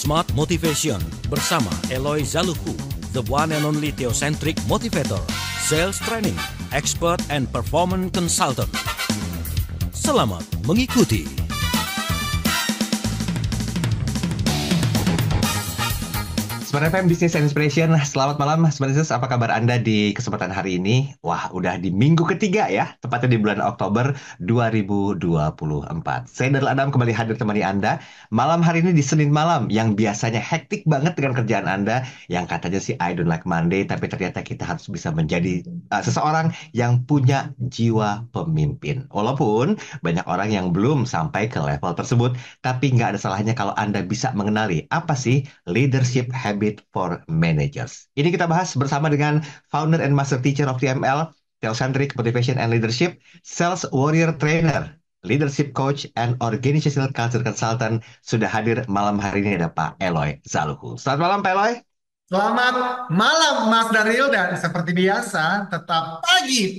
Smart Motivation bersama Eloy Zaluku, the one and only Theocentric Motivator, Sales Training, Expert and Performance Consultant. Selamat mengikuti. Smart FM Business and Inspiration, selamat malam Smart Business, apa kabar Anda di kesempatan hari ini? Wah, udah di minggu ketiga ya, tepatnya di bulan Oktober 2024. Saya Darul Adam kembali hadir temani Anda malam hari ini di Senin malam, yang biasanya hektik banget dengan kerjaan Anda, yang katanya sih I don't like Monday, tapi ternyata kita harus bisa menjadi seseorang yang punya jiwa pemimpin. Walaupun banyak orang yang belum sampai ke level tersebut, tapi nggak ada salahnya kalau Anda bisa mengenali apa sih leadership habit for managers. Ini kita bahas bersama dengan founder and master teacher of TML, Theocentric Motivation and Leadership, Sales Warrior Trainer, Leadership Coach, and Organizational Culture Consultant. Sudah hadir malam hari ini ada Pak Eloy Zaluku. Selamat malam Pak Eloy. Selamat malam Mas Daril, dan seperti biasa tetap pagi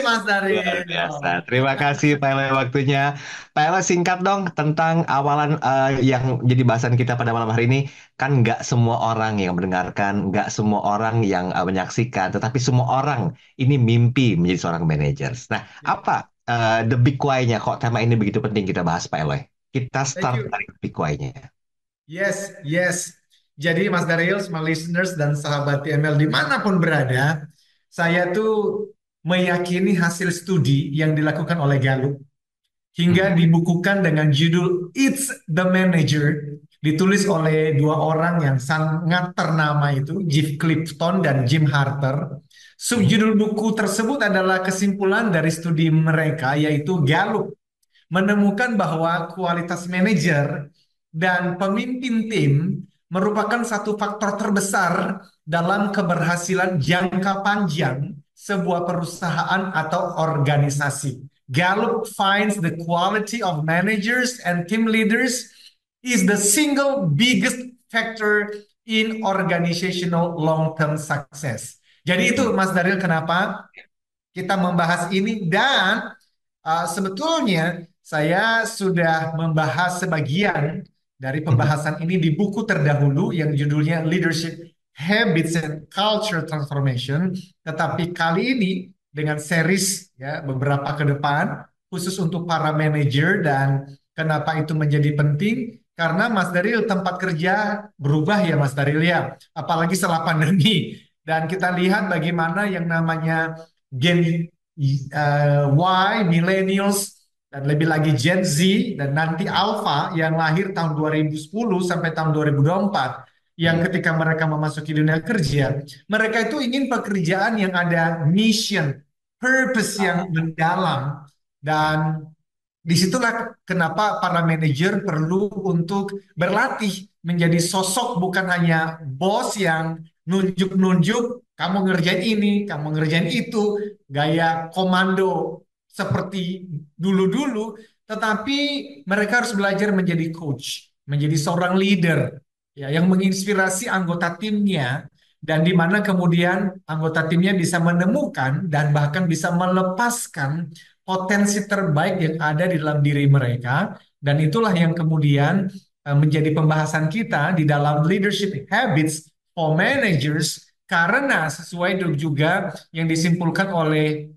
Mas Daril. Luar biasa. Terima kasih Pak Eloy waktunya. Pak Eloy, singkat dong tentang awalan yang jadi bahasan kita pada malam hari ini. Kan nggak semua orang yang mendengarkan, nggak semua orang yang menyaksikan, tetapi semua orang ini mimpi menjadi seorang manajer. Nah, apa the big why-nya kok tema ini begitu penting kita bahas Pak Eloy? Kita Thank start you. dari big why-nya. Yes. Jadi Mas Daril, semua listeners dan sahabat TML dimanapun berada, saya tuh meyakini hasil studi yang dilakukan oleh Gallup hingga dibukukan dengan judul It's the Manager, ditulis oleh dua orang yang sangat ternama itu, Jeff Clifton dan Jim Harter. Subjudul buku tersebut adalah kesimpulan dari studi mereka, yaitu Gallup menemukan bahwa kualitas manajer dan pemimpin tim merupakan satu faktor terbesar dalam keberhasilan jangka panjang sebuah perusahaan atau organisasi. Gallup finds the quality of managers and team leaders is the single biggest factor in organizational long-term success. Jadi itu Mas Daril kenapa kita membahas ini, dan sebetulnya saya sudah membahas sebagian dari pembahasan ini di buku terdahulu yang judulnya Leadership Habits and Culture Transformation. Tetapi kali ini dengan series ya beberapa ke depan khusus untuk para manajer. Dan kenapa itu menjadi penting? Karena Mas Daril, tempat kerja berubah ya Mas Daril ya, apalagi setelah pandemi. Dan kita lihat bagaimana yang namanya Gen Y, Millennials, dan lebih lagi Gen Z, dan nanti Alpha yang lahir tahun 2010 sampai tahun 2024, yang ketika mereka memasuki dunia kerja, mereka itu ingin pekerjaan yang ada mission, purpose yang mendalam. Dan disitulah kenapa para manajer perlu untuk berlatih menjadi sosok bukan hanya bos yang nunjuk-nunjuk, kamu ngerjain ini, kamu ngerjain itu, gaya komando seperti dulu-dulu, tetapi mereka harus belajar menjadi coach, menjadi seorang leader, ya, yang menginspirasi anggota timnya, dan di mana kemudian anggota timnya bisa menemukan dan bahkan bisa melepaskan potensi terbaik yang ada di dalam diri mereka. Dan itulah yang kemudian menjadi pembahasan kita di dalam Leadership Habits for Managers, karena sesuai juga yang disimpulkan oleh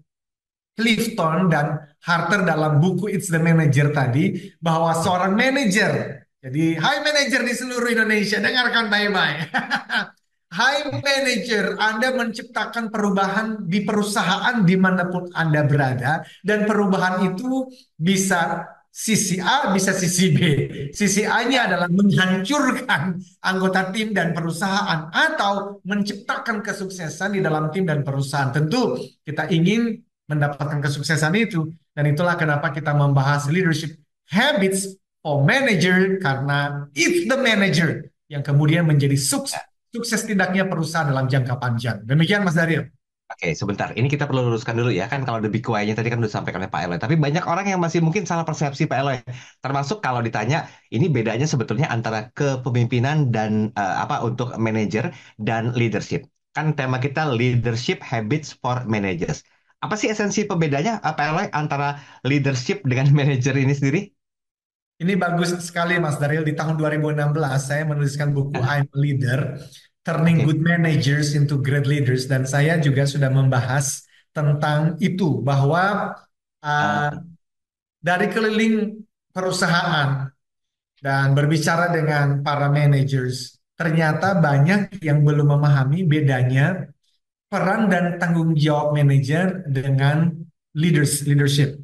Clifton dan Harter dalam buku It's the Manager tadi, bahwa seorang manajer, jadi hai manajer di seluruh Indonesia, dengarkan baik-baik. Hai manajer, Anda menciptakan perubahan di perusahaan dimanapun Anda berada, dan perubahan itu bisa sisi A, bisa sisi B. Sisi A-nya adalah menghancurkan anggota tim dan perusahaan, atau menciptakan kesuksesan di dalam tim dan perusahaan. Tentu kita ingin mendapatkan kesuksesan itu, dan itulah kenapa kita membahas Leadership Habits for Manager, karena it's the manager yang kemudian menjadi sukses tidaknya perusahaan dalam jangka panjang. Demikian Mas Daril. Oke, sebentar. Ini kita perlu luruskan dulu ya. Kan kalau the big why-nya tadi kan udah disampaikan oleh Pak Eloy. Tapi banyak orang yang masih mungkin salah persepsi Pak Eloy. Termasuk kalau ditanya, ini bedanya sebetulnya antara kepemimpinan dan untuk manajer dan leadership. Kan tema kita Leadership Habits for Managers. Apa sih esensi pembedanya Pak Eloy antara leadership dengan manajer ini sendiri? Ini bagus sekali Mas Daryl. Di tahun 2016 saya menuliskan buku Nah, I'm a Leader, Turning oke. Good Managers into Great Leaders, dan saya juga sudah membahas tentang itu bahwa uh, Ah, dari keliling perusahaan dan berbicara dengan para managers, ternyata banyak yang belum memahami bedanya peran dan tanggung jawab manajer dengan leadership.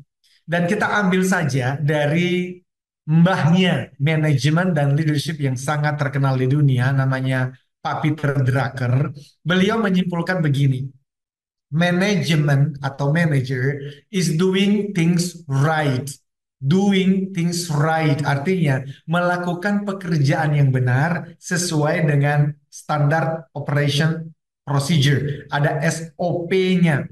Dan kita ambil saja dari mbahnya manajemen dan leadership yang sangat terkenal di dunia, namanya Pak Peter Drucker. Beliau menyimpulkan begini, manajemen atau manager is doing things right. Doing things right artinya melakukan pekerjaan yang benar sesuai dengan standar operation procedure. Ada SOP-nya.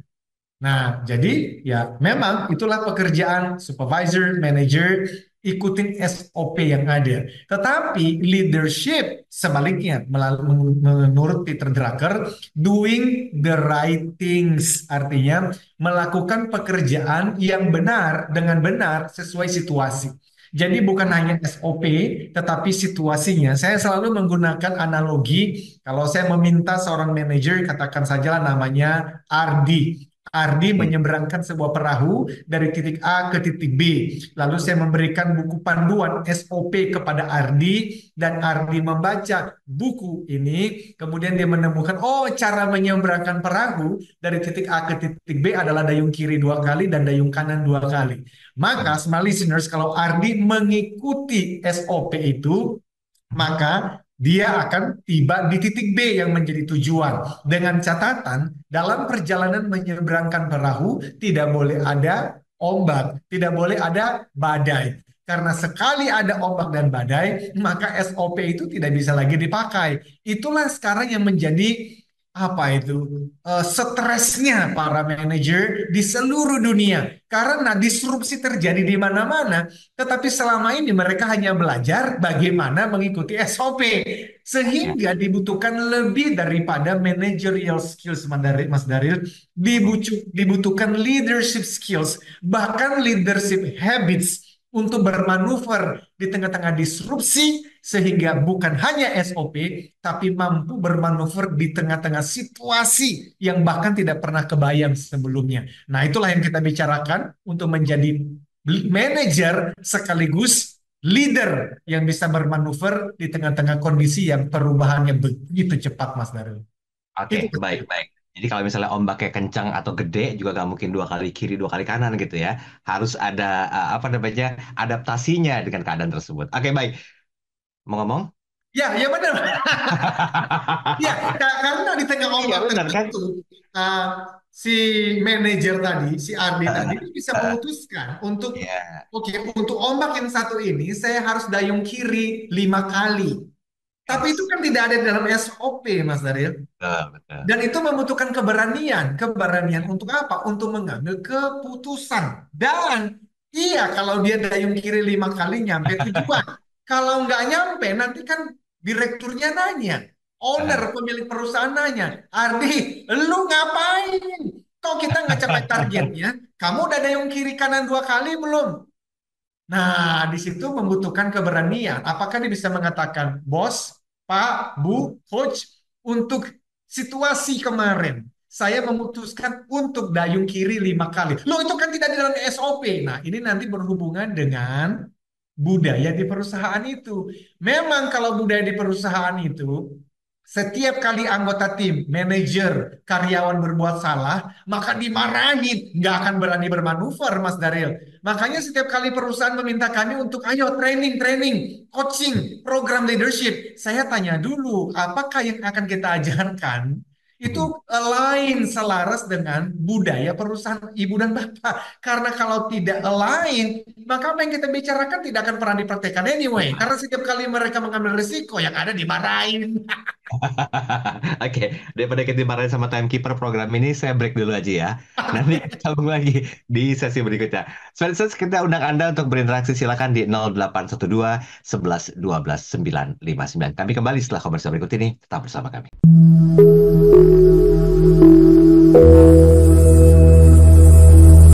Nah, jadi ya memang itulah pekerjaan supervisor, manager, ikutin SOP yang ada. Tetapi leadership sebaliknya, menurut Peter Drucker, doing the right things, artinya melakukan pekerjaan yang benar dengan benar sesuai situasi. Jadi bukan hanya SOP, tetapi situasinya. Saya selalu menggunakan analogi, kalau saya meminta seorang manajer, katakan sajalah namanya Ardi. Ardi oke. menyeberangkan sebuah perahu dari titik A ke titik B. Lalu saya memberikan buku panduan SOP kepada Ardi dan Ardi membaca buku ini. Kemudian dia menemukan, oh cara menyeberangkan perahu dari titik A ke titik B adalah dayung kiri 2 kali dan dayung kanan 2 kali. Maka, smart listeners, kalau Ardi mengikuti SOP itu, maka dia akan tiba di titik B yang menjadi tujuan. Dengan catatan, dalam perjalanan menyeberangkan perahu, tidak boleh ada ombak, tidak boleh ada badai. Karena sekali ada ombak dan badai, maka SOP itu tidak bisa lagi dipakai. Itulah sekarang yang menjadi stresnya para manajer di seluruh dunia. Karena disrupsi terjadi di mana-mana, tetapi selama ini mereka hanya belajar bagaimana mengikuti SOP. Ya. Sehingga dibutuhkan lebih daripada managerial skills, Mas Daril. Dibutuhkan leadership skills, bahkan leadership habits untuk bermanuver di tengah-tengah disrupsi, sehingga bukan hanya SOP, tapi mampu bermanuver di tengah-tengah situasi yang bahkan tidak pernah kebayang sebelumnya. Nah, itulah yang kita bicarakan untuk menjadi manajer sekaligus leader yang bisa bermanuver di tengah-tengah kondisi yang perubahannya begitu cepat, Mas Darul. Oke, Itu baik, baik. Jadi kalau misalnya ombaknya kencang atau gede juga nggak mungkin 2 kali kiri 2 kali kanan gitu ya. Harus ada apa namanya adaptasinya dengan keadaan tersebut. Oke, baik. Mau ngomong? ya, ya benar. Ya, karena di tengah Iya ombak benar kan? tertentu, uh, si manajer tadi, si Ardi tadi, dia bisa Eh, memutuskan untuk, Iya, oke, untuk ombak yang satu ini, saya harus dayung kiri 5 kali. Tapi itu yes. kan tidak ada dalam SOP, Mas Daryl. Betul, betul. Dan itu membutuhkan keberanian. Keberanian untuk apa? Untuk mengambil keputusan. Dan iya, kalau dia dayung kiri 5 kali nyampe tujuan. Kalau nggak nyampe, nanti kan direkturnya nanya. Eh. Owner, pemilik perusahaan nanya, Ardi, lu ngapain? Kok kita nggak capai targetnya? Kamu udah dayung kiri kanan 2 kali belum? Nah, di situ membutuhkan keberanian. Apakah dia bisa mengatakan, bos, pak, bu, coach, untuk situasi kemarin, saya memutuskan untuk dayung kiri 5 kali. Loh, itu kan tidak di dalam SOP. Nah, ini nanti berhubungan dengan budaya di perusahaan itu. Memang kalau budaya di perusahaan itu, setiap kali anggota tim, manajer, karyawan berbuat salah, maka dimarahin, nggak akan berani bermanuver, Mas Daril. Makanya setiap kali perusahaan meminta kami untuk ayo training, coaching, program leadership, saya tanya dulu, apakah yang akan kita ajarkan itu align selaras dengan budaya perusahaan ibu dan bapak. Karena kalau tidak align, maka apa yang kita bicarakan tidak akan pernah dipraktekkan anyway. Karena setiap kali mereka mengambil risiko, yang ada dimarahin. Oke, daripada kita dimarahin sama timekeeper program ini, saya break dulu aja ya. Nanti kita sambung lagi di sesi berikutnya. Spesialis kita undang Anda untuk berinteraksi silakan di 0812 11 12 959. Kami kembali setelah komersial berikut ini. Tetap bersama kami.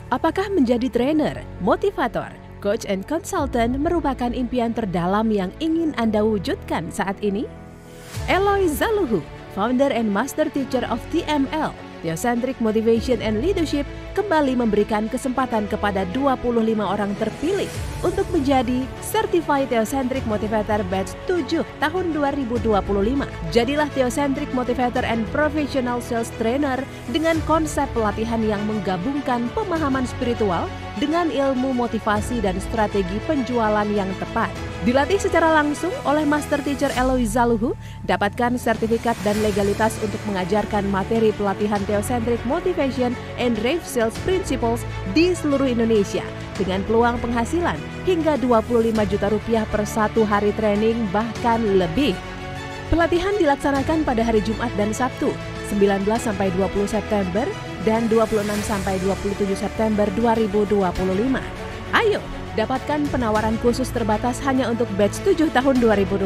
Apakah menjadi trainer, motivator, coach and consultant merupakan impian terdalam yang ingin Anda wujudkan saat ini? Eloy Zaluhu, founder and master teacher of TML, Theocentric Motivation and Leadership, kembali memberikan kesempatan kepada 25 orang terpilih untuk menjadi Certified Theocentric Motivator Batch 7 tahun 2025. Jadilah Theocentric Motivator and Professional Sales Trainer dengan konsep pelatihan yang menggabungkan pemahaman spiritual dengan ilmu motivasi dan strategi penjualan yang tepat. Dilatih secara langsung oleh Master Teacher Eloy Zaluhu, dapatkan sertifikat dan legalitas untuk mengajarkan materi pelatihan Theocentric Motivation and Rave Sales Principles di seluruh Indonesia dengan peluang penghasilan hingga 25 juta rupiah per satu hari training bahkan lebih. Pelatihan dilaksanakan pada hari Jumat dan Sabtu, 19 sampai 20 September dan 26 sampai 27 September 2025. Ayo, dapatkan penawaran khusus terbatas hanya untuk batch 7 tahun 2025.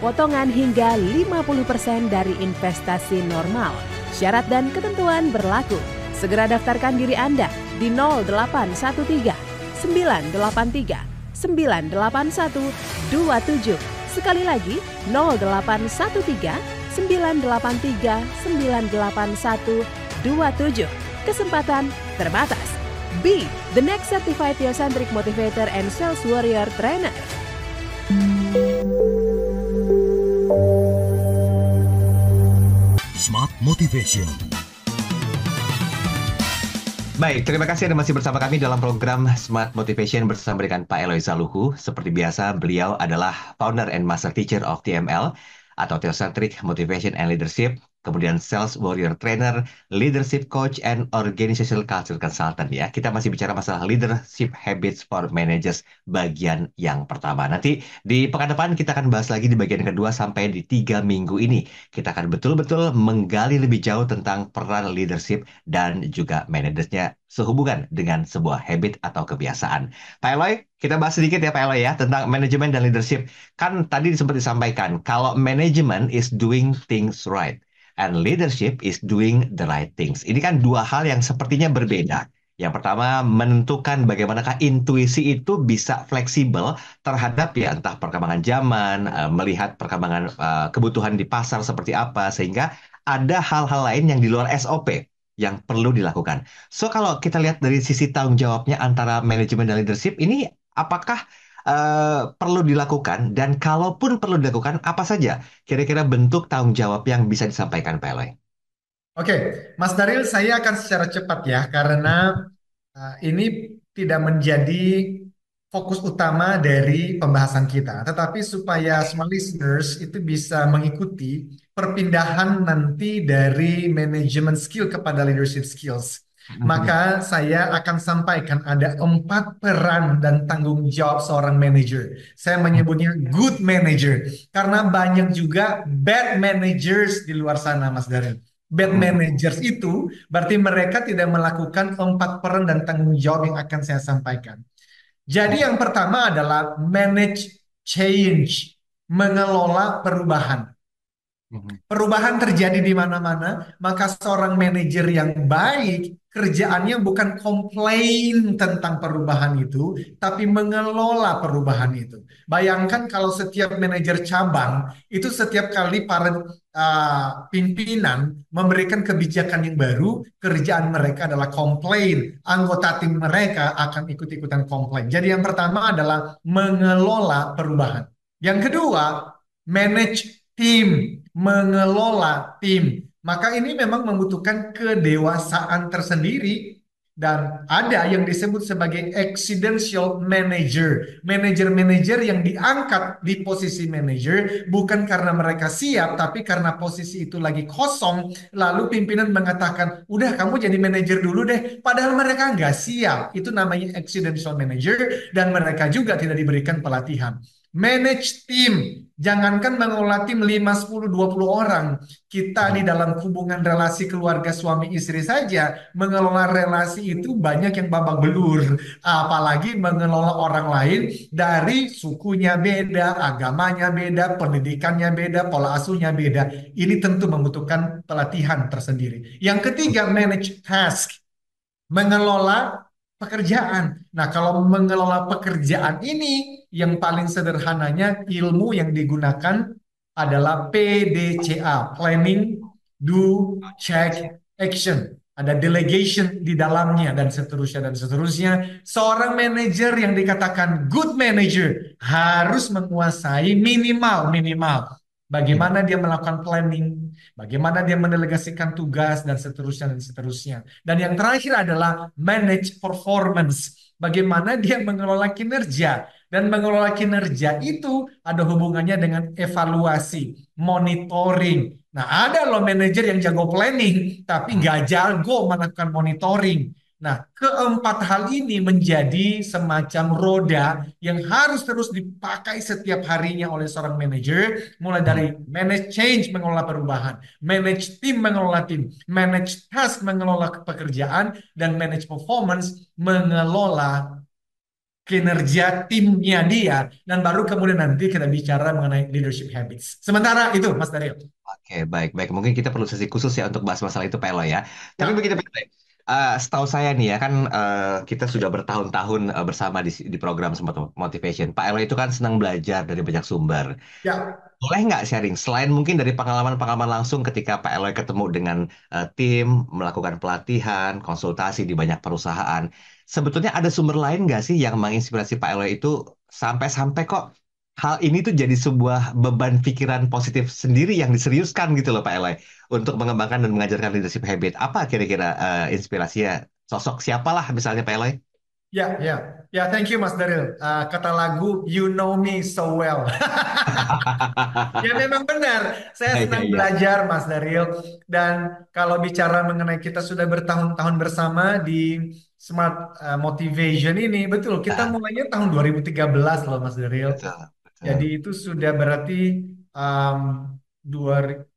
Potongan hingga 50% dari investasi normal. Syarat dan ketentuan berlaku. Segera daftarkan diri Anda di 0813 983 981 27. Sekali lagi 0813 983 981 27. Kesempatan terbatas. Be the next certified Theocentric Motivator and Sales Warrior Trainer. Smart Motivation. Baik, terima kasih Anda masih bersama kami dalam program Smart Motivation bersama dengan Pak Eloy Zaluhu. Seperti biasa, beliau adalah founder and master teacher of TML atau Theocentric Motivation and Leadership, kemudian Sales Warrior Trainer, Leadership Coach, and Organizational Culture Consultant ya. Kita masih bicara masalah Leadership Habits for Managers bagian yang pertama. Nanti di pekan depan kita akan bahas lagi di bagian kedua sampai di 3 minggu ini. Kita akan betul-betul menggali lebih jauh tentang peran leadership dan juga manajersnya sehubungan dengan sebuah habit atau kebiasaan. Pak Eloy, kita bahas sedikit ya Pak Eloy ya tentang manajemen dan leadership. Kan tadi sempat disampaikan kalau manajemen is doing things right and leadership is doing the right things. Ini kan dua hal yang sepertinya berbeda. Yang pertama, menentukan bagaimanakah intuisi itu bisa fleksibel terhadap ya entah perkembangan zaman, melihat perkembangan kebutuhan di pasar seperti apa, sehingga ada hal-hal lain yang di luar SOP yang perlu dilakukan. So kalau kita lihat dari sisi tanggung jawabnya antara manajemen dan leadership, ini apakah perlu dilakukan, dan kalaupun perlu dilakukan, apa saja kira-kira bentuk tanggung jawab yang bisa disampaikan Pak Eloy? Oke, Mas Daril, saya akan secara cepat ya, karena ini tidak menjadi fokus utama dari pembahasan kita. Tetapi supaya semua listeners itu bisa mengikuti perpindahan nanti dari management skill kepada leadership skills. Maka saya akan sampaikan ada 4 peran dan tanggung jawab seorang manager. Saya menyebutnya good manager karena banyak juga bad managers di luar sana, Mas Darren. Bad managers itu berarti mereka tidak melakukan 4 peran dan tanggung jawab yang akan saya sampaikan. Jadi yang pertama adalah manage change, mengelola perubahan. Perubahan terjadi di mana-mana, maka seorang manajer yang baik kerjaannya bukan komplain tentang perubahan itu, tapi mengelola perubahan itu. Bayangkan kalau setiap manajer cabang itu setiap kali para pimpinan memberikan kebijakan yang baru, kerjaan mereka adalah komplain. Anggota tim mereka akan ikut-ikutan komplain. Jadi yang pertama adalah mengelola perubahan. Yang kedua, manage tim, mengelola tim. Maka ini memang membutuhkan kedewasaan tersendiri dan ada yang disebut sebagai accidental manager. Manajer-manajer yang diangkat di posisi manajer bukan karena mereka siap, tapi karena posisi itu lagi kosong. Lalu pimpinan mengatakan, udah kamu jadi manajer dulu deh. Padahal mereka nggak siap. Itu namanya accidental manager dan mereka juga tidak diberikan pelatihan. Manage tim. Jangankan mengelola tim 5, 10, 20 orang. Kita di dalam hubungan relasi keluarga suami istri saja, mengelola relasi itu banyak yang babak belur. Apalagi mengelola orang lain dari sukunya beda, agamanya beda, pendidikannya beda, pola asuhnya beda. Ini tentu membutuhkan pelatihan tersendiri. Yang ketiga, manage task. Mengelola pekerjaan. Nah, kalau mengelola pekerjaan ini, yang paling sederhananya ilmu yang digunakan adalah PDCA, Planning, Do, Check, Action. Ada delegation di dalamnya dan seterusnya dan seterusnya. Seorang manajer yang dikatakan good manager harus menguasai minimal bagaimana dia melakukan planning, bagaimana dia mendelegasikan tugas dan seterusnya dan seterusnya. Dan yang terakhir adalah manage performance. Bagaimana dia mengelola kinerja. Dan mengelola kinerja itu ada hubungannya dengan evaluasi, monitoring. Nah, ada loh manajer yang jago planning, tapi nggak jago melakukan monitoring. Nah, keempat hal ini menjadi semacam roda yang harus terus dipakai setiap harinya oleh seorang manajer, mulai dari manage change mengelola perubahan, manage tim mengelola tim, manage task mengelola pekerjaan, dan manage performance mengelola kinerja timnya dia, dan baru kemudian nanti kita bicara mengenai leadership habits. Sementara itu, Mas Dario. Oke, baik, baik. Mungkin kita perlu sesi khusus ya untuk bahas masalah itu, Pak Eloy ya. Tapi Ya, begitu, Pak Eloy. Setahu saya nih ya kan kita sudah bertahun-tahun bersama di program Smart Motivation. Pak Eloy itu kan senang belajar dari banyak sumber. ya. Boleh nggak sharing? Selain mungkin dari pengalaman-pengalaman langsung ketika Pak Eloy ketemu dengan tim, melakukan pelatihan, konsultasi di banyak perusahaan. Sebetulnya ada sumber lain nggak sih yang menginspirasi Pak Eloy itu sampai-sampai kok hal ini tuh jadi sebuah beban pikiran positif sendiri yang diseriuskan gitu loh Pak Eloy untuk mengembangkan dan mengajarkan leadership habit. Apa kira-kira inspirasinya? Sosok siapalah misalnya Pak Eloy? Ya, ya, ya. Thank you, Mas Daryl. Kata lagu "You Know Me So Well". Ya, memang benar. Saya Iya, senang iya. belajar, Mas Daryl. Dan kalau bicara mengenai kita sudah bertahun-tahun bersama di Smart Motivation ini, betul. Kita Ah, mulainya tahun 2013 loh, Mas Daryl. betul, Jadi betul. itu sudah berarti um,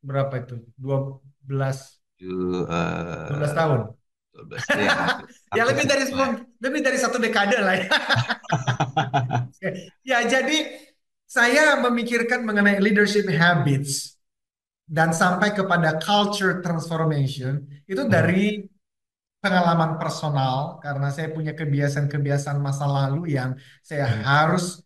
berapa itu? 12 Eh, tahun. 12, ya hampir, Ya, hampir segitu ya. lebih dari satu dekade lah ya. Ya, jadi saya memikirkan mengenai leadership habits dan sampai kepada culture transformation itu Hmm, dari pengalaman personal karena saya punya kebiasaan-kebiasaan masa lalu yang saya hmm, harus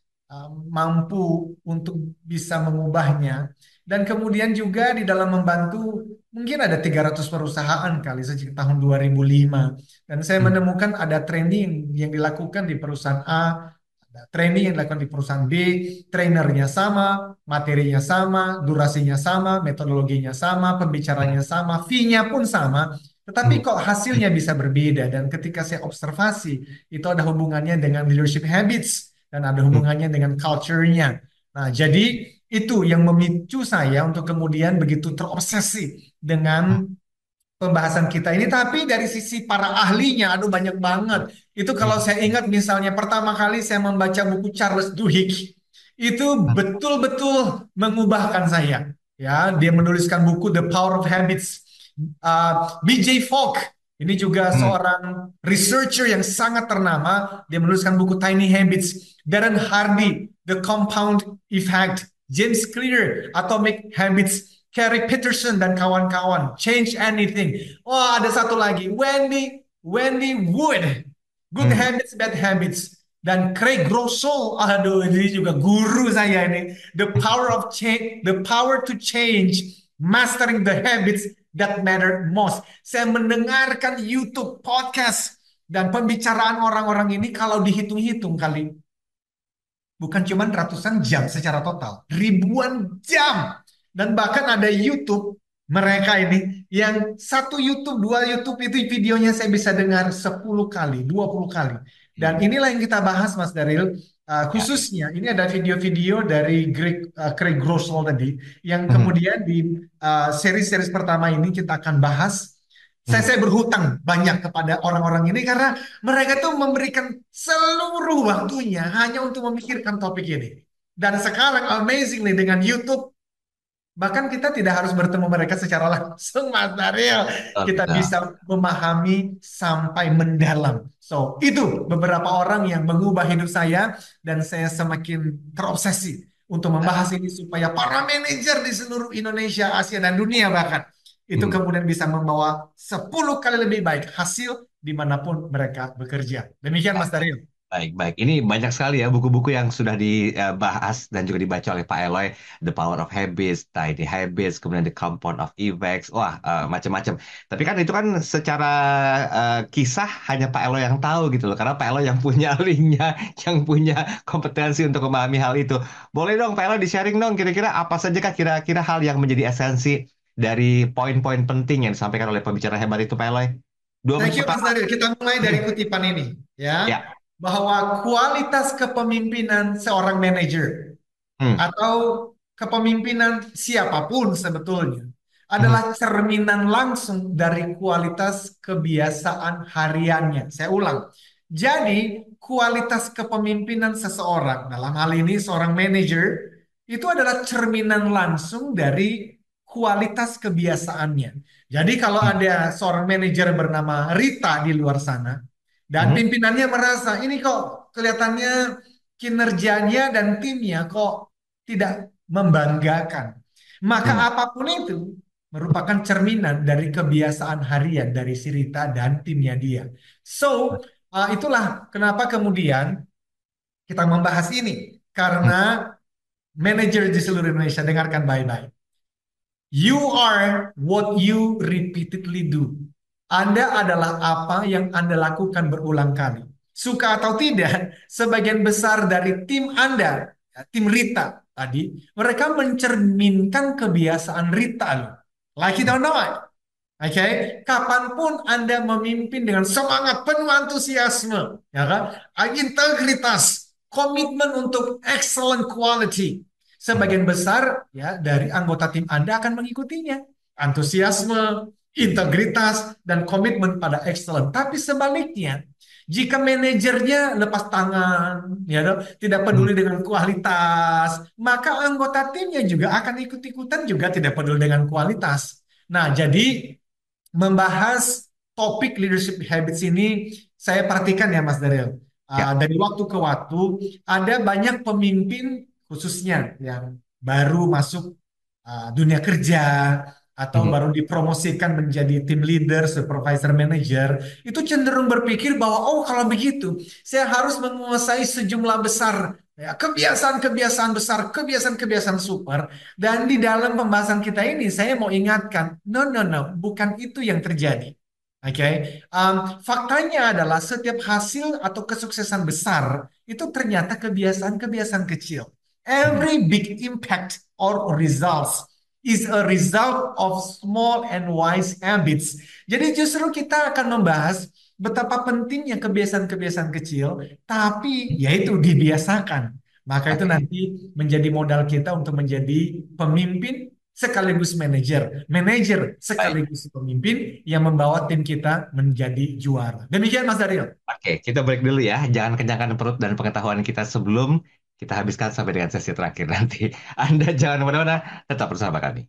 mampu untuk bisa mengubahnya, dan kemudian juga di dalam membantu mungkin ada 300 perusahaan kali sejak tahun 2005, dan saya hmm, menemukan ada training yang dilakukan di perusahaan A, ada training yang dilakukan di perusahaan B, trainernya sama, materinya sama, durasinya sama, metodologinya sama, pembicaranya sama, fee-nya pun sama. Tetapi hmm, kok hasilnya bisa berbeda, dan ketika saya observasi itu ada hubungannya dengan leadership habits dan ada hmm, hubungannya dengan culture-nya. Nah, jadi itu yang memicu saya untuk kemudian begitu terobsesi hmm, dengan pembahasan kita ini. Tapi dari sisi para ahlinya, aduh banyak banget. Itu hmm, kalau saya ingat misalnya pertama kali saya membaca buku Charles Duhigg, itu hmm, betul-betul mengubahkan saya. Ya, dia menuliskan buku The Power of Habits. BJ Fogg, ini juga hmm, seorang researcher yang sangat ternama. Dia menuliskan buku Tiny Habits. Darren Hardy, The Compound Effect. James Clear, Atomic Habits. Carrie Peterson dan kawan-kawan, Change Anything. Oh, ada satu lagi, Wendy Wood, Good hmm, Habits, Bad Habits. Dan Craig Groeschel, aduh ini juga guru saya ini. The Power of Change, The Power to Change, Mastering the Habits That Matter Most. Saya mendengarkan YouTube, podcast, dan pembicaraan orang-orang ini kalau dihitung-hitung kali bukan cuma ratusan jam secara total, ribuan jam. Dan bahkan ada YouTube mereka ini yang satu YouTube, dua YouTube itu videonya saya bisa dengar 10 kali, 20 kali. Dan hmm. inilah yang kita bahas, Mas Daril. Ya, ya. Khususnya ini ada video-video dari Craig Groeschel tadi yang Hmm, kemudian di seri-seri pertama ini kita akan bahas. Saya, hmm, saya berhutang banyak kepada orang-orang ini karena mereka tuh memberikan seluruh waktunya hanya untuk memikirkan topik ini. Dan sekarang amazingly dengan YouTube, bahkan kita tidak harus bertemu mereka secara langsung, Mas Daryl. betul, Kita betul. bisa memahami sampai mendalam. So, itu beberapa orang yang mengubah hidup saya dan saya semakin terobsesi untuk membahas ini supaya para manajer di seluruh Indonesia, Asia, dan dunia bahkan itu Hmm, kemudian bisa membawa 10 kali lebih baik hasil dimanapun mereka bekerja. Demikian Mas Daryl. Baik. Ini banyak sekali ya buku-buku yang sudah dibahas dan juga dibaca oleh Pak Eloy. The Power of Habits, Tiny Habits, kemudian The Compound of Effects. Wah, macam-macam. Tapi kan itu kan secara kisah hanya Pak Eloy yang tahu gitu loh. Karena Pak Eloy yang punya linknya, yang punya kompetensi untuk memahami hal itu. Boleh dong Pak Eloy di-sharing dong kira-kira apa saja kah kira-kira hal yang menjadi esensi dari poin-poin penting yang disampaikan oleh pembicara hebat itu Pak Eloy? 2 menit Thank you Mas pertama. Daryl. Kita mulai dari kutipan ini ya. Ya. Bahwa kualitas kepemimpinan seorang manajer atau kepemimpinan siapapun sebetulnya adalah cerminan langsung dari kualitas kebiasaan hariannya. Saya ulang. Jadi, kualitas kepemimpinan seseorang, dalam hal ini seorang manajer, itu adalah cerminan langsung dari kualitas kebiasaannya. Jadi, kalau ada seorang manajer bernama Rita di luar sana, dan pimpinannya merasa ini kok kelihatannya kinerjanya dan timnya kok tidak membanggakan. Maka apapun itu merupakan cerminan dari kebiasaan harian dari si Rita dan timnya dia. So, itulah kenapa kemudian kita membahas ini. Karena manajer di seluruh Indonesia, dengarkan baik-baik. You are what you repeatedly do. Anda adalah apa yang Anda lakukan berulang kali. Suka atau tidak, sebagian besar dari tim Anda, tim Rita tadi, mereka mencerminkan kebiasaan Rita loh. Like it or not. Oke, kapanpun Anda memimpin dengan semangat penuh antusiasme, ya kan? Integritas, komitmen untuk excellent quality. Sebagian besar ya dari anggota tim Anda akan mengikutinya. Antusiasme, integritas, dan komitmen pada excellent. Tapi sebaliknya, jika manajernya lepas tangan, ya, tidak peduli dengan kualitas, maka anggota timnya juga akan ikut-ikutan juga tidak peduli dengan kualitas. Nah, jadi membahas topik leadership habits ini, saya perhatikan ya Mas Daryl. Dari waktu ke waktu, ada banyak pemimpin khususnya yang baru masuk dunia kerja, atau baru dipromosikan menjadi team leader, supervisor, manager, itu cenderung berpikir bahwa oh kalau begitu saya harus menguasai sejumlah besar ya, kebiasaan-kebiasaan besar, kebiasaan-kebiasaan super. Dan di dalam pembahasan kita ini saya mau ingatkan, no, bukan itu yang terjadi. Oke, faktanya adalah setiap hasil atau kesuksesan besar itu ternyata kebiasaan-kebiasaan kecil. Every big impact or results is a result of small and wise habits. Jadi justru kita akan membahas betapa pentingnya kebiasaan-kebiasaan kecil, tapi yaitu dibiasakan. Maka itu nanti menjadi modal kita untuk menjadi pemimpin sekaligus manajer sekaligus pemimpin yang membawa tim kita menjadi juara. Demikian Mas Daryl. Oke, kita break dulu ya. Jangan kenyangkan perut dan pengetahuan kita sebelum kita habiskan sampai dengan sesi terakhir nanti. Anda jangan kemana-mana, tetap bersama kami.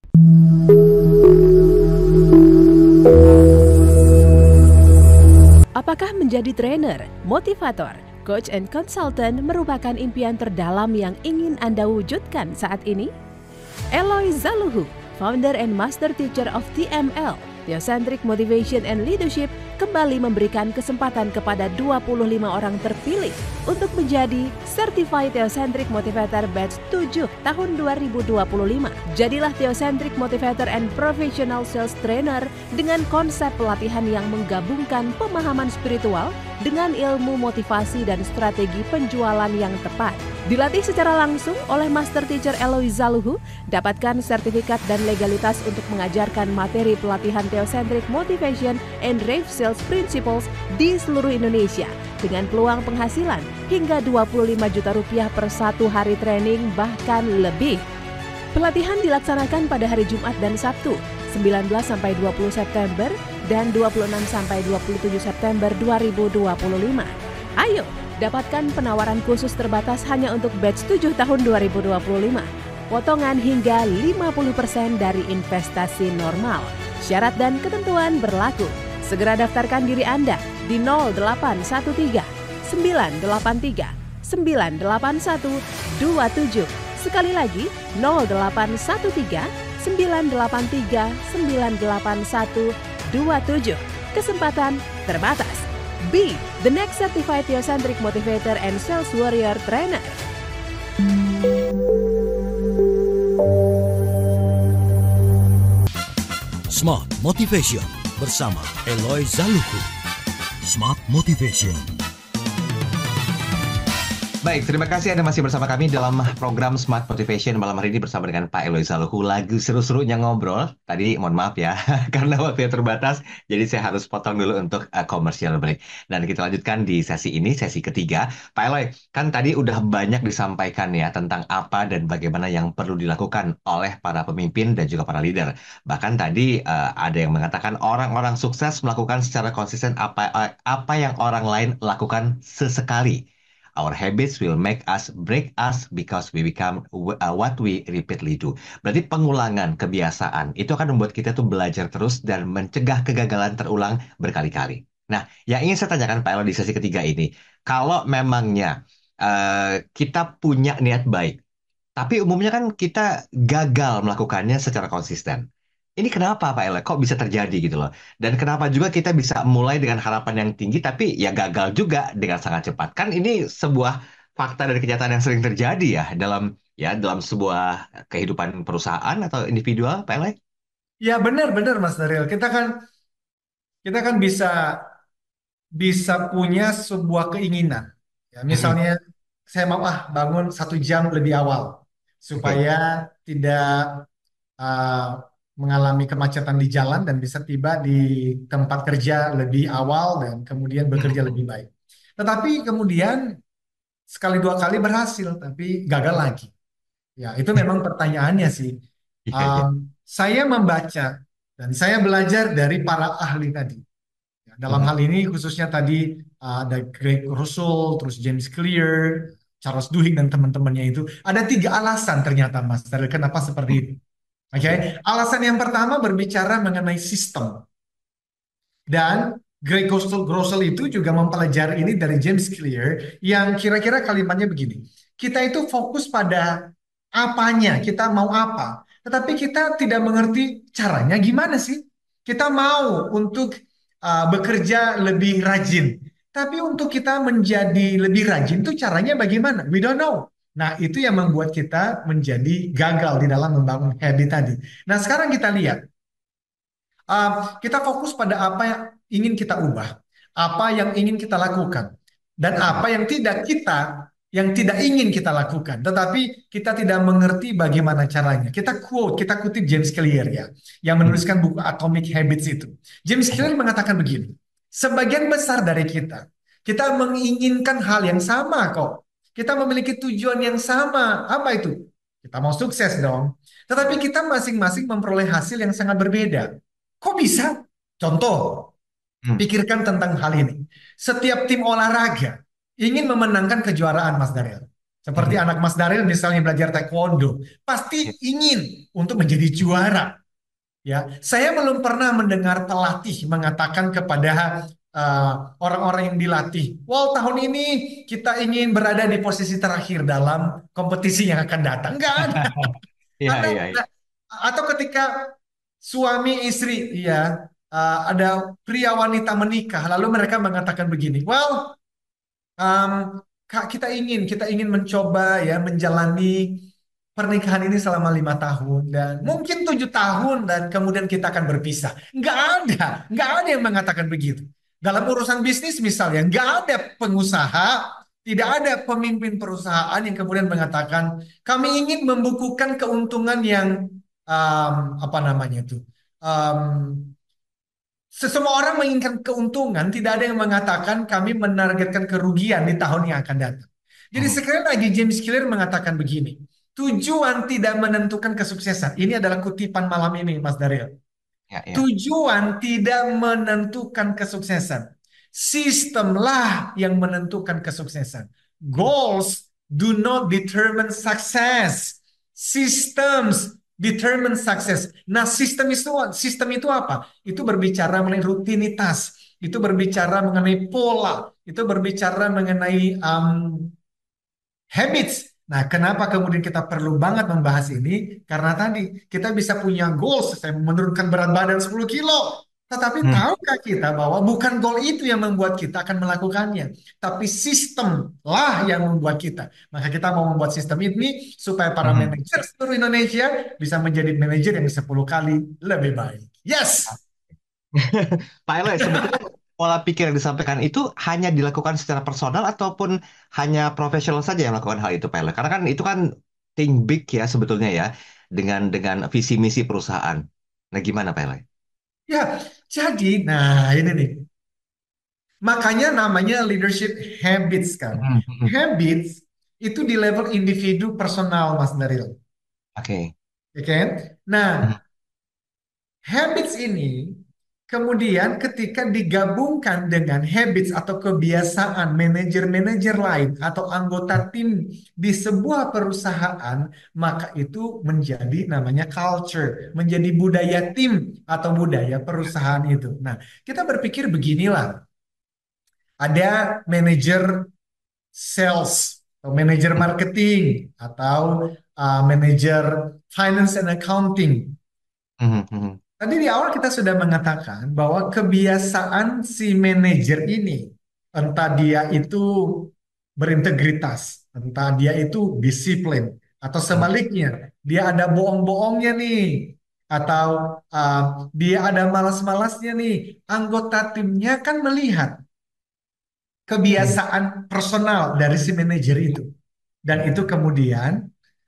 Apakah menjadi trainer, motivator, coach and consultant merupakan impian terdalam yang ingin Anda wujudkan saat ini? Eloy Zaluhu, founder and master teacher of TML, Theocentric Motivation and Leadership, kembali memberikan kesempatan kepada 25 orang terpilih untuk menjadi Certified Theocentric Motivator Batch 7 tahun 2025. Jadilah Theocentric Motivator and Professional Sales Trainer dengan konsep pelatihan yang menggabungkan pemahaman spiritual dengan ilmu motivasi dan strategi penjualan yang tepat. Dilatih secara langsung oleh Master Teacher Eloy Zaluhu, dapatkan sertifikat dan legalitas untuk mengajarkan materi pelatihan Theocentric Motivation and Rave Sales Principles di seluruh Indonesia dengan peluang penghasilan hingga 25 juta rupiah per satu hari training bahkan lebih. Pelatihan dilaksanakan pada hari Jumat dan Sabtu, 19 sampai 20 September dan 26 sampai 27 September 2025. Ayo, dapatkan penawaran khusus terbatas hanya untuk batch 7 tahun 2025. Potongan hingga 50% dari investasi normal. Syarat dan ketentuan berlaku. Segera daftarkan diri Anda di 0813 983 981 27. Sekali lagi 0813 983 981 27. Kesempatan terbatas. B. The next certified theocentric motivator and sales warrior trainer. Smart Motivation bersama Eloy Zaluku. Smart Motivation. Baik, terima kasih Anda masih bersama kami dalam program Smart Motivation malam hari ini bersama dengan Pak Eloy Zaluku. Lagu seru-serunya ngobrol. Tadi mohon maaf ya, karena waktunya terbatas, jadi saya harus potong dulu untuk commercial break. Dan kita lanjutkan di sesi ini, sesi ketiga. Pak Eloy, kan tadi udah banyak disampaikan ya tentang apa dan bagaimana yang perlu dilakukan oleh para pemimpin dan juga para leader. Bahkan tadi ada yang mengatakan orang-orang sukses melakukan secara konsisten apa yang orang lain lakukan sesekali. Our habits will make us break us because we become what we repeatedly do. Berarti pengulangan kebiasaan itu akan membuat kita tuh belajar terus dan mencegah kegagalan terulang berkali-kali. Nah, yang ingin saya tanyakan Pak Elo di sesi ketiga ini, kalau memangnya kita punya niat baik, tapi umumnya kan kita gagal melakukannya secara konsisten. Ini kenapa Pak Ele? Kok bisa terjadi gitu loh? Dan kenapa juga kita bisa mulai dengan harapan yang tinggi tapi ya gagal juga dengan sangat cepat? Kan ini sebuah fakta dari kenyataan yang sering terjadi ya dalam sebuah kehidupan perusahaan atau individual Pak Ele? Ya benar-benar Mas Daryl. Kita kan bisa punya sebuah keinginan. Ya, Mm-mm. misalnya saya mau bangun 1 jam lebih awal Oke. supaya tidak uh, mengalami kemacetan di jalan dan bisa tiba di tempat kerja lebih awal dan kemudian bekerja lebih baik. Tetapi kemudian sekali dua kali berhasil, tapi gagal lagi. Ya, itu memang pertanyaannya sih. Iya, iya. Saya membaca dan saya belajar dari para ahli tadi. Ya, dalam Mhm. hal ini khususnya tadi ada Greg Russell, terus James Clear, Charles Duhigg dan teman-temannya itu. Ada 3 alasan ternyata Mas, dari kenapa seperti itu. Oke, Oke. alasan yang pertama berbicara mengenai sistem. Dan Greg Grossel itu juga mempelajari ini dari James Clear yang kira-kira kalimatnya begini. Kita itu fokus pada apanya, kita mau apa. Tetapi kita tidak mengerti caranya gimana sih. Kita mau untuk bekerja lebih rajin. Tapi untuk kita menjadi lebih rajin itu caranya bagaimana? We don't know. Nah, itu yang membuat kita menjadi gagal di dalam membangun habit tadi. Nah, sekarang kita lihat. Kita fokus pada apa yang ingin kita ubah, apa yang ingin kita lakukan, dan apa yang tidak ingin kita lakukan. Tetapi kita tidak mengerti bagaimana caranya. Kita kutip James Clear ya, yang Mhm. menuliskan buku Atomic Habits itu. James Clear Oke. mengatakan begini, sebagian besar dari kita menginginkan hal yang sama kok. Kita memiliki tujuan yang sama. Apa itu? Kita mau sukses dong. Tetapi kita masing-masing memperoleh hasil yang sangat berbeda. Kok bisa? Contoh, Hmm. pikirkan tentang hal ini. Setiap tim olahraga ingin memenangkan kejuaraan Mas Daryl. Seperti Mhm. anak Mas Daryl misalnya belajar taekwondo, Ya. pasti ingin untuk menjadi juara. Ya, saya belum pernah mendengar pelatih mengatakan kepada orang-orang yang dilatih, "Wow, tahun ini kita ingin berada di posisi terakhir dalam kompetisi yang akan datang." Enggak ada. Iya, Anda, iya, iya. atau ketika suami istri, ya, ada pria wanita menikah, lalu mereka mengatakan begini, well, Kak, kita ingin mencoba ya menjalani pernikahan ini selama 5 tahun dan mungkin 7 tahun dan kemudian kita akan berpisah. Nggak ada yang mengatakan begitu. Dalam urusan bisnis misalnya, nggak ada pengusaha, tidak ada pemimpin perusahaan yang kemudian mengatakan kami ingin membukukan keuntungan yang apa namanya itu. Um, Semua orang menginginkan keuntungan, tidak ada yang mengatakan kami menargetkan kerugian di tahun yang akan datang. Jadi Mhm. sekali lagi James Clear mengatakan begini, tujuan tidak menentukan kesuksesan. Ini adalah kutipan malam ini, Mas Daryl. Ya, ya. Tujuan tidak menentukan kesuksesan. Sistemlah yang menentukan kesuksesan. Goals do not determine success. Systems determine success. Nah, sistem itu apa? Itu berbicara mengenai rutinitas, itu berbicara mengenai pola, itu berbicara mengenai habits. Nah, kenapa kemudian kita perlu banget membahas ini? Karena tadi kita bisa punya goals, saya menurunkan berat badan 10 kilo. Tetapi Hmm. tahukah kita bahwa bukan goal itu yang membuat kita akan melakukannya, tapi sistemlah yang membuat kita. Maka kita mau membuat sistem ini supaya para Hmm. manajer seluruh Indonesia bisa menjadi manajer yang 10 kali lebih baik. Yes. Pak Eloy, sebetulnya pola pikir yang disampaikan itu hanya dilakukan secara personal ataupun hanya profesional saja yang melakukan hal itu, Pak Eloy? Karena kan itu kan think big ya sebetulnya ya, dengan visi misi perusahaan. Nah, gimana, Pak Eloy? Ya, jadi, nah ini nih. Makanya namanya leadership habits kan. Hmm, hmm. Habits itu di level individu personal, Mas Daryl. Oke. Ya kan? Nah, Hmm, habits ini kemudian ketika digabungkan dengan habits atau kebiasaan manajer-manajer lain atau anggota tim di sebuah perusahaan, maka itu menjadi namanya culture, menjadi budaya tim atau budaya perusahaan itu. Nah, kita berpikir beginilah, ada manajer sales, atau manajer marketing, atau manajer finance and accounting. hmm, hmm. Tadi di awal kita sudah mengatakan bahwa kebiasaan si manajer ini, entah dia itu berintegritas, entah dia itu disiplin, atau Hmm. sebaliknya, dia ada bohong-bohongnya nih, atau dia ada malas-malasnya nih. Anggota timnya kan melihat Hmm. kebiasaan personal dari si manajer itu. Dan itu kemudian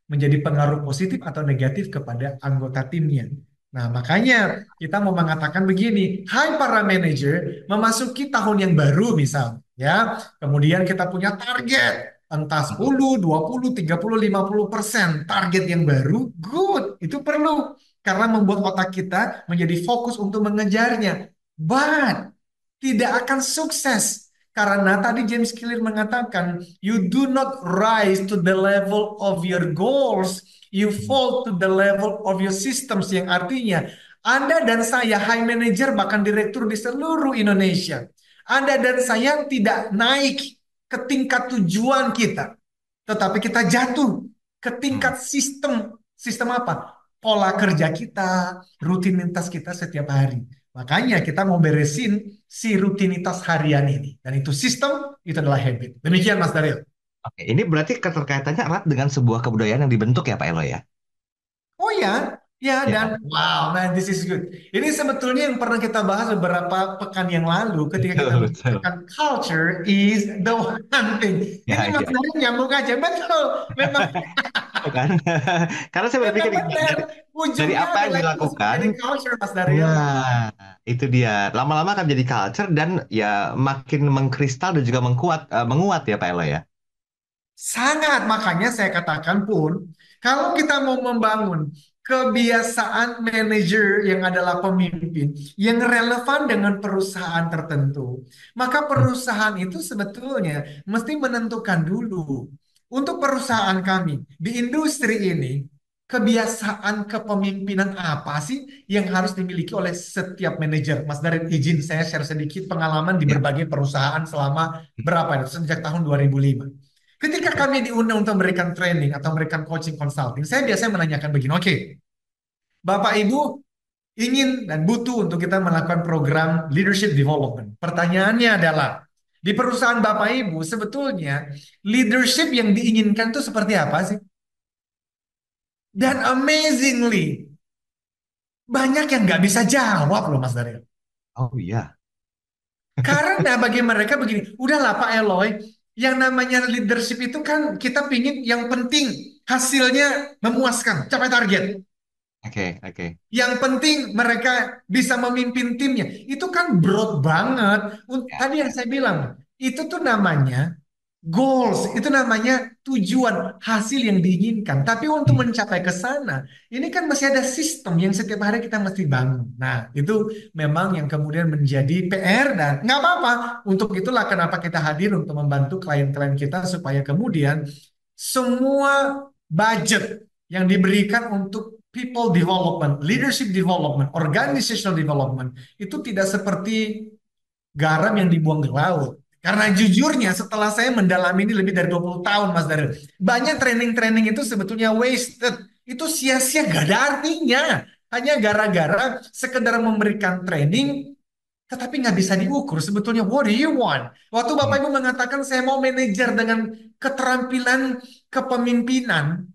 menjadi pengaruh positif atau negatif kepada anggota timnya. Nah, makanya kita mau mengatakan begini, hai para manajer, memasuki tahun yang baru misal, ya. Kemudian kita punya target, entah 10, 20, 30, 50% target yang baru, good, itu perlu. Karena membuat otak kita menjadi fokus untuk mengejarnya. But, tidak akan sukses. Karena tadi James Clear mengatakan, you do not rise to the level of your goals, you fall to the level of your systems. Yang artinya, Anda dan saya, high manager bahkan direktur di seluruh Indonesia, Anda dan saya tidak naik ke tingkat tujuan kita, tetapi kita jatuh ke Hmm. tingkat sistem. Sistem apa? Pola kerja kita, rutinitas kita setiap hari. Makanya kita mau beresin si rutinitas harian ini. Dan itu sistem, itu adalah habit. Demikian Mas Daryl. Oke, ini berarti keterkaitannya erat dengan sebuah kebudayaan yang dibentuk ya, Pak Eloy ya? Oh ya, ya Ya dan kan? wow, man, this is good. Ini sebetulnya yang pernah kita bahas beberapa pekan yang lalu ketika kita Betul, betul. membicarakan culture is the one thing. Ini Ya, Mas ya. Daryl nyambung aja. Betul, memang Kan? Karena saya memang berpikir gini, benar. dari Ujungnya apa yang adalah itu harus dilakukan, menjadi culture Mas Daryl. nah, itu dia. Lama-lama akan jadi culture dan ya makin mengkristal dan juga menguat ya Pak Elo ya. Sangat, makanya saya katakan pun, kalau kita mau membangun kebiasaan manajer yang adalah pemimpin yang relevan dengan perusahaan tertentu, maka perusahaan itu sebetulnya mesti menentukan dulu untuk perusahaan kami di industri ini. Kebiasaan kepemimpinan apa sih yang harus dimiliki oleh setiap manajer? Mas Darin, izin saya share sedikit pengalaman di Ya, berbagai perusahaan selama berapa itu? Sejak tahun 2005. Ketika oke. kami diundang untuk memberikan training atau memberikan coaching consulting, saya biasanya menanyakan begini, oke, Bapak Ibu ingin dan butuh untuk kita melakukan program leadership development. Pertanyaannya adalah, di perusahaan Bapak Ibu sebetulnya leadership yang diinginkan itu seperti apa sih? Dan amazingly, banyak yang nggak bisa jawab loh Mas Daryl. Oh iya. Karena bagi mereka begini, udahlah Pak Eloy, yang namanya leadership itu kan kita pingin yang penting hasilnya memuaskan, capai target. Oke, oke. Yang penting mereka bisa memimpin timnya. Itu kan broad banget. Ya, Tadi yang ya. saya bilang, itu tuh namanya goals, itu namanya tujuan, hasil yang diinginkan. Tapi untuk Hmm. mencapai ke sana, ini kan masih ada sistem yang setiap hari kita mesti bangun. Nah, itu memang yang kemudian menjadi PR dan nggak apa-apa. Untuk itulah kenapa kita hadir untuk membantu klien-klien kita supaya kemudian semua budget yang diberikan untuk people development, leadership development, organizational development itu tidak seperti garam yang dibuang ke laut. Karena jujurnya setelah saya mendalami ini lebih dari 20 tahun Mas Daryl, banyak training-training itu sebetulnya wasted. Itu sia-sia gak ada artinya. Hanya gara-gara sekedar memberikan training tetapi nggak bisa diukur sebetulnya. What do you want? Waktu Bapak Hmm. Ibu mengatakan saya mau manajer dengan keterampilan kepemimpinan,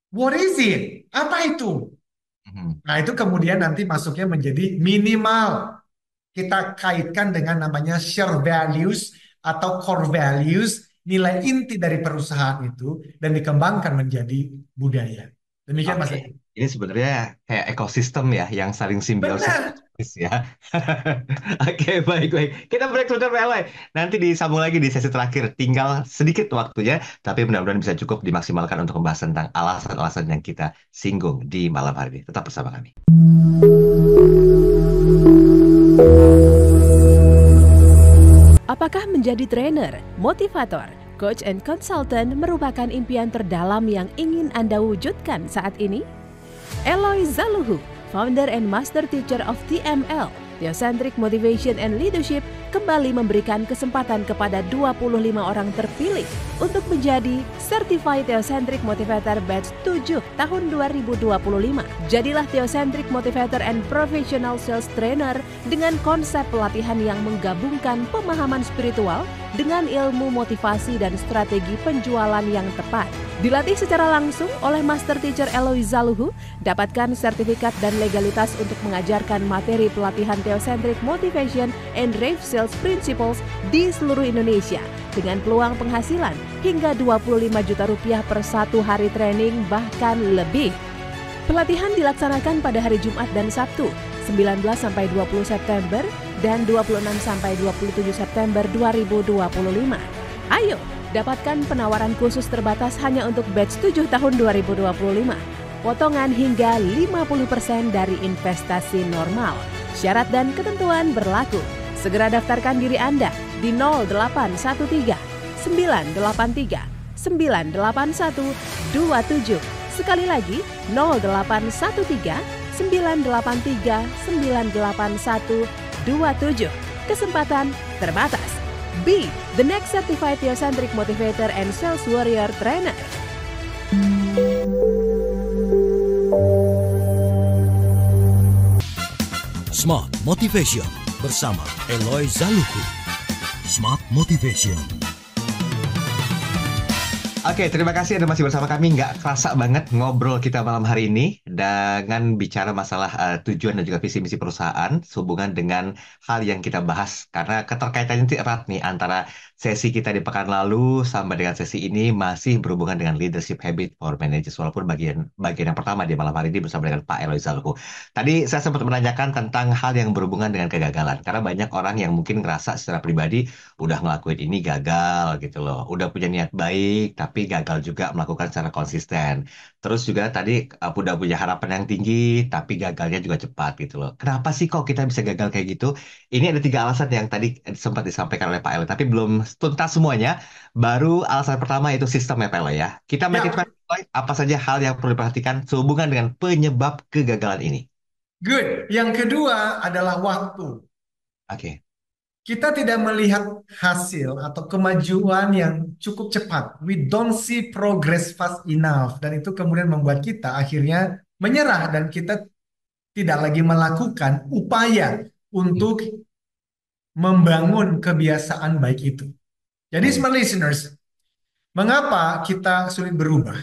what is it? Apa itu? Hmm. Nah, itu kemudian nanti masuknya menjadi minimal. Kita kaitkan dengan namanya share values atau core values, nilai inti dari perusahaan itu, dan dikembangkan menjadi budaya. Demikian Mas Oke, Edi. ini sebenarnya kayak ekosistem ya yang saling simbiosis Benar. ya. Oke, baik-baik. Kita break sebentar, Pak Eloy. Nanti disambung lagi di sesi terakhir. Tinggal sedikit waktunya, tapi mudah-mudahan bisa cukup dimaksimalkan untuk membahas tentang alasan-alasan yang kita singgung di malam hari ini. Tetap bersama kami. Apakah menjadi trainer, motivator, coach and consultant merupakan impian terdalam yang ingin Anda wujudkan saat ini? Eloy Zaluhu, founder and master teacher of TML, Theocentric Motivation and Leadership, kembali memberikan kesempatan kepada 25 orang terpilih untuk menjadi Certified Theocentric Motivator Batch 7 tahun 2025. Jadilah Theocentric Motivator and Professional Sales Trainer dengan konsep pelatihan yang menggabungkan pemahaman spiritual dengan ilmu motivasi dan strategi penjualan yang tepat. Dilatih secara langsung oleh Master Teacher Eloy Zaluhu, dapatkan sertifikat dan legalitas untuk mengajarkan materi pelatihan Theocentric Motivation and Rave Sales Principles di seluruh Indonesia dengan peluang penghasilan hingga 25 juta rupiah per satu hari training bahkan lebih. Pelatihan dilaksanakan pada hari Jumat dan Sabtu, 19 sampai 20 September dan 26 sampai 27 September 2025. Ayo, dapatkan penawaran khusus terbatas hanya untuk batch 7 tahun 2025. Potongan hingga 50% dari investasi normal. Syarat dan ketentuan berlaku. Segera daftarkan diri Anda di 0813 983 981 27. Sekali lagi 0813 983 981 27. Kesempatan terbatas. Be the next certified Theocentric Motivator and Sales Warrior Trainer. Smart Motivation bersama Eloy Zaluku. Smart Motivation. Oke, terima kasih Anda masih bersama kami. Nggak kerasa banget ngobrol kita malam hari ini dengan bicara masalah tujuan dan juga visi misi perusahaan sehubungan dengan hal yang kita bahas. Karena keterkaitannya itu erat nih antara sesi kita di pekan lalu sampai dengan sesi ini masih berhubungan dengan leadership habit for managers. Walaupun bagian yang pertama di malam hari ini bersama dengan Pak Eloy Zaluku. Tadi saya sempat menanyakan tentang hal yang berhubungan dengan kegagalan. Karena banyak orang yang mungkin ngerasa secara pribadi udah ngelakuin ini gagal gitu loh. Udah punya niat baik, tapi gagal juga melakukan secara konsisten. Terus juga tadi udah punya harapan yang tinggi, tapi gagalnya juga cepat gitu loh. Kenapa sih kok kita bisa gagal kayak gitu? Ini ada 3 alasan yang tadi sempat disampaikan oleh Pak Eloy, tapi belum tuntas semuanya. Baru alasan pertama itu sistemnya Pak Eloy ya. Kita make it Ya, Pak Eloy, apa saja hal yang perlu diperhatikan sehubungan dengan penyebab kegagalan ini? good. Yang kedua adalah waktu. Oke. Kita tidak melihat hasil atau kemajuan yang cukup cepat. We don't see progress fast enough. Dan itu kemudian membuat kita akhirnya menyerah dan kita tidak lagi melakukan upaya untuk membangun kebiasaan baik itu. Jadi, Hmm. smart listeners, mengapa kita sulit berubah?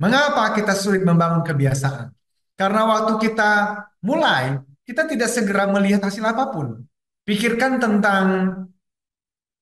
Mengapa kita sulit membangun kebiasaan? Karena waktu kita mulai, kita tidak segera melihat hasil apapun. Pikirkan tentang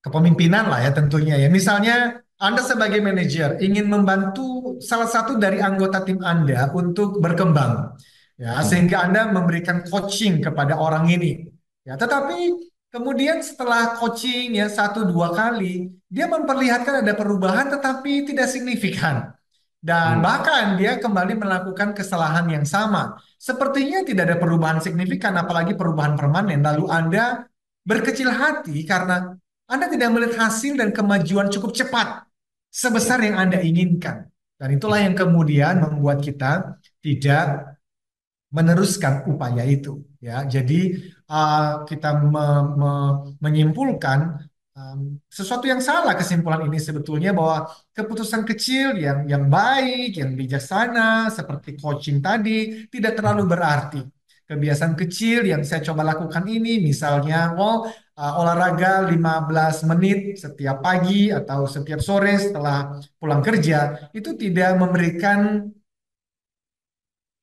kepemimpinan lah ya tentunya ya. Misalnya Anda sebagai manajer ingin membantu salah satu dari anggota tim Anda untuk berkembang ya Hmm. sehingga Anda memberikan coaching kepada orang ini. Ya, tetapi kemudian setelah coaching ya 1 2 kali dia memperlihatkan ada perubahan tetapi tidak signifikan. Dan Hmm. bahkan dia kembali melakukan kesalahan yang sama. Sepertinya tidak ada perubahan signifikan, apalagi perubahan permanen. Lalu Anda berkecil hati karena Anda tidak melihat hasil dan kemajuan cukup cepat sebesar yang Anda inginkan. Dan itulah yang kemudian membuat kita tidak meneruskan upaya itu. Ya, jadi kita menyimpulkan sesuatu yang salah kesimpulan ini sebetulnya bahwa keputusan kecil yang baik, yang bijaksana seperti coaching tadi tidak terlalu berarti. kebiasaan kecil yang saya coba lakukan ini, misalnya, olahraga 15 menit setiap pagi atau setiap sore setelah pulang kerja, itu tidak memberikan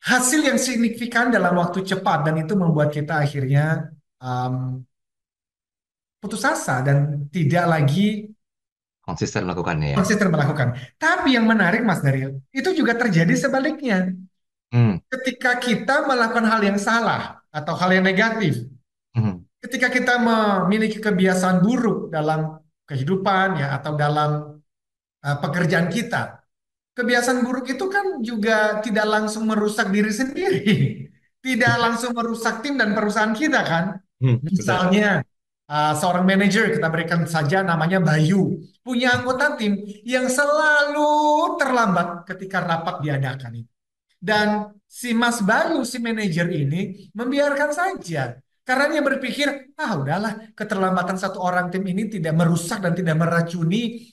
hasil yang signifikan dalam waktu cepat, dan itu membuat kita akhirnya um, putus asa dan tidak lagi Konsisten melakukannya ya. konsisten melakukan. Tapi yang menarik Mas Daryl, itu juga terjadi sebaliknya. Hmm. Ketika kita melakukan hal yang salah atau hal yang negatif, Hmm. ketika kita memiliki kebiasaan buruk dalam kehidupan ya atau dalam pekerjaan kita, kebiasaan buruk itu kan juga tidak langsung merusak diri sendiri, tidak langsung merusak tim dan perusahaan kita kan. Betul. Misalnya seorang manajer, kita berikan saja namanya Bayu, punya anggota tim yang selalu terlambat ketika rapat diadakan. Dan si Mas Bayu, si manajer ini membiarkan saja. Karena dia berpikir, udahlah, keterlambatan satu orang tim ini tidak merusak dan tidak meracuni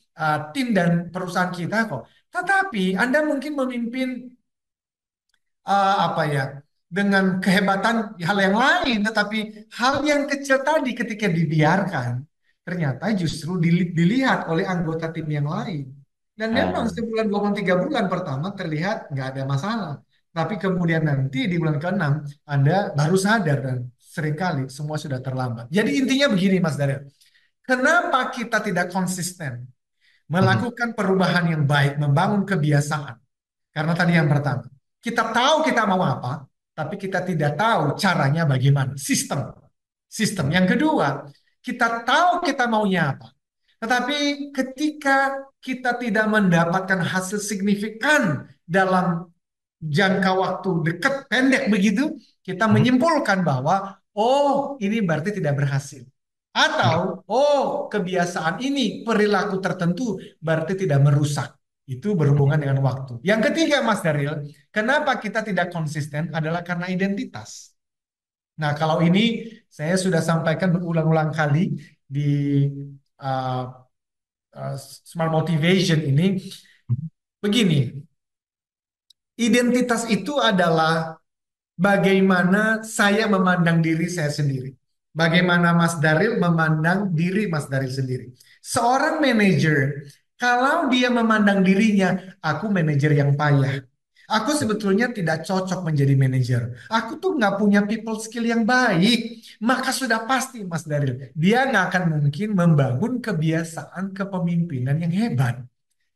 tim dan perusahaan kita kok. Tetapi Anda mungkin memimpin apa ya, dengan kehebatan hal yang lain, tetapi hal yang kecil tadi ketika dibiarkan, ternyata justru dilihat oleh anggota tim yang lain. Dan memang Ah, sebulan 23 bulan pertama terlihat nggak ada masalah. Tapi kemudian nanti di bulan ke-6 Anda baru sadar dan seringkali semua sudah terlambat. Jadi intinya begini Mas Daryl, kenapa kita tidak konsisten mhm. melakukan perubahan yang baik, membangun kebiasaan? Karena tadi yang pertama, kita tahu kita mau apa, tapi kita tidak tahu caranya bagaimana. Sistem. Sistem. Yang kedua, kita tahu kita maunya apa. Tetapi ketika kita tidak mendapatkan hasil signifikan dalam jangka waktu dekat, pendek begitu, kita Mhm. menyimpulkan bahwa, oh ini berarti tidak berhasil. Atau, oh kebiasaan ini, perilaku tertentu berarti tidak merusak. Itu berhubungan dengan waktu. Yang ketiga, Mas Daryl, kenapa kita tidak konsisten adalah karena identitas. Nah, kalau ini saya sudah sampaikan berulang-ulang kali di uh, Smart Motivation ini. Begini, identitas itu adalah bagaimana saya memandang diri saya sendiri. Bagaimana Mas Daril memandang diri Mas Daril sendiri. Seorang manajer, kalau dia memandang dirinya, aku manajer yang payah. Aku sebetulnya tidak cocok menjadi manajer. Aku tuh nggak punya people skill yang baik. Maka sudah pasti Mas Daril, dia nggak akan mungkin membangun kebiasaan kepemimpinan yang hebat. Ah,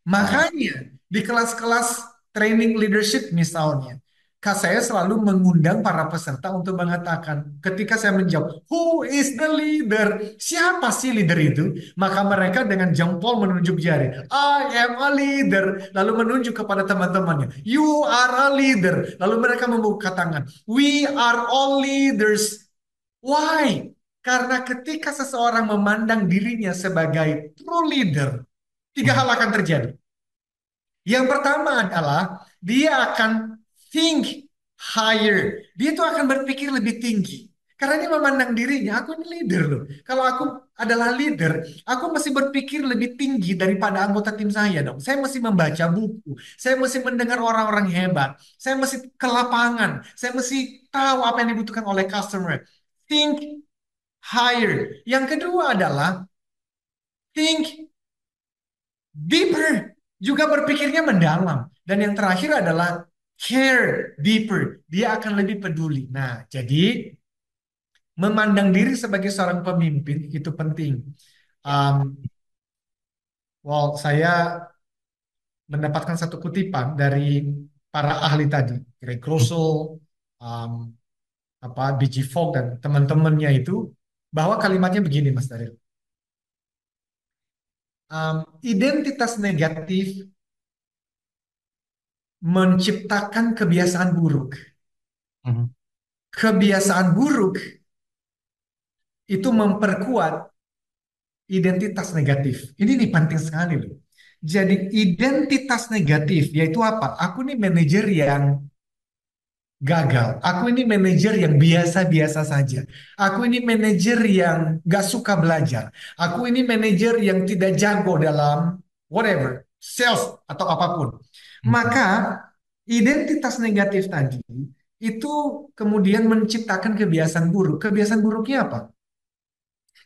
Makanya di kelas-kelas training leadership misalnya, saya selalu mengundang para peserta untuk mengatakan, ketika saya menjawab, who is the leader? Siapa sih leader itu? Maka mereka dengan jempol menunjuk jari, I am a leader. Lalu menunjuk kepada teman-temannya, you are a leader. Lalu mereka membuka tangan, we are all leaders. Why? Karena ketika seseorang memandang dirinya sebagai true leader, tiga mhm. hal akan terjadi. Yang pertama adalah dia akan think higher. Dia itu akan berpikir lebih tinggi. Karena dia memandang dirinya, aku ini leader loh. Kalau aku adalah leader, aku mesti berpikir lebih tinggi daripada anggota tim saya dong. Saya mesti membaca buku. Saya mesti mendengar orang-orang hebat. Saya mesti ke lapangan. Saya mesti tahu apa yang dibutuhkan oleh customer. Think higher. Yang kedua adalah think deeper, juga berpikirnya mendalam. Dan yang terakhir adalah care deeper. Dia akan lebih peduli. Nah, jadi memandang diri sebagai seorang pemimpin itu penting. Um, saya mendapatkan satu kutipan dari para ahli tadi, Greg Russell, um, B.G. Fogg dan teman-temannya itu, bahwa kalimatnya begini, Mas Daryl. Identitas negatif menciptakan kebiasaan buruk. Mhm. Kebiasaan buruk itu memperkuat identitas negatif. Ini nih penting sekali loh. Jadi identitas negatif yaitu apa? Aku nih manajer yang gagal. Aku ini manajer yang biasa-biasa saja. Aku ini manajer yang gak suka belajar. Aku ini manajer yang tidak jago dalam whatever, sales atau apapun. Mhm. Maka identitas negatif tadi itu kemudian menciptakan kebiasaan buruk. Kebiasaan buruknya apa?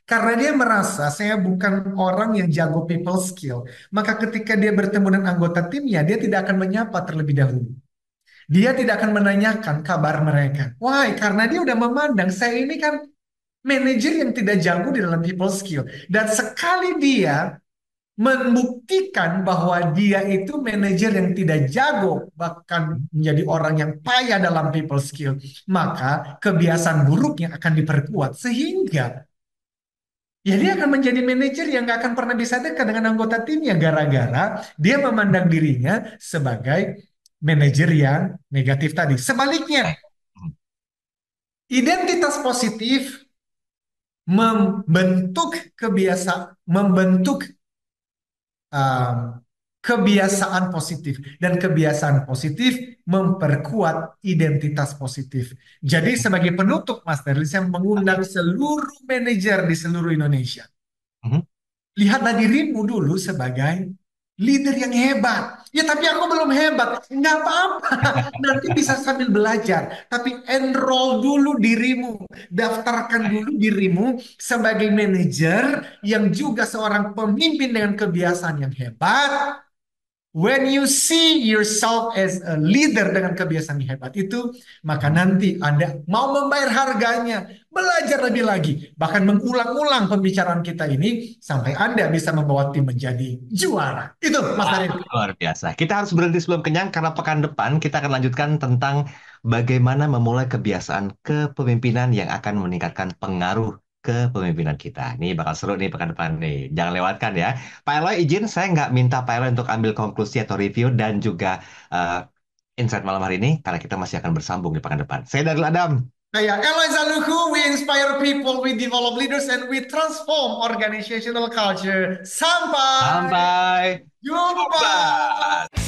Karena dia merasa saya bukan orang yang jago people skill, maka ketika dia bertemu dengan anggota timnya, dia tidak akan menyapa terlebih dahulu. Dia tidak akan menanyakan kabar mereka. Why? Karena dia udah memandang saya ini kan manajer yang tidak jago di dalam people skill. Dan sekali dia membuktikan bahwa dia itu manajer yang tidak jago, bahkan menjadi orang yang payah dalam people skill, maka kebiasaan buruknya akan diperkuat. Sehingga ya dia akan menjadi manajer yang gak akan pernah bisa dekat dengan anggota timnya gara-gara dia memandang dirinya sebagai manajer yang negatif tadi. Sebaliknya, identitas positif membentuk um, kebiasaan positif dan kebiasaan positif memperkuat identitas positif. Jadi sebagai penutup, Mas Terli, saya mengundang seluruh manajer di seluruh Indonesia. Mhm. Lihatlah dirimu dulu sebagai leader yang hebat. Ya tapi aku belum hebat. Nggak apa-apa. Nanti bisa sambil belajar. Tapi enroll dulu dirimu. Daftarkan dulu dirimu sebagai manajer yang juga seorang pemimpin dengan kebiasaan yang hebat. When you see yourself as a leader dengan kebiasaan yang hebat itu, maka nanti Anda mau membayar harganya, belajar lebih lagi, bahkan mengulang-ulang pembicaraan kita ini sampai Anda bisa membawa tim menjadi juara. Itu Mas Arif. Luar biasa. Kita harus berhenti sebelum kenyang karena pekan depan kita akan lanjutkan tentang bagaimana memulai kebiasaan kepemimpinan yang akan meningkatkan pengaruh kepemimpinan kita. Ini bakal seru nih pekan depan nih. Jangan lewatkan ya. Pak Eloy, izin saya nggak minta Pak Eloy untuk ambil konklusi atau review dan juga insight malam hari ini karena kita masih akan bersambung di pekan depan. Saya Darul Adam. Saya Eloy Zaluku, we inspire people, we develop leaders, and we transform organizational culture. Sampai Sampai jumpa. jumpa.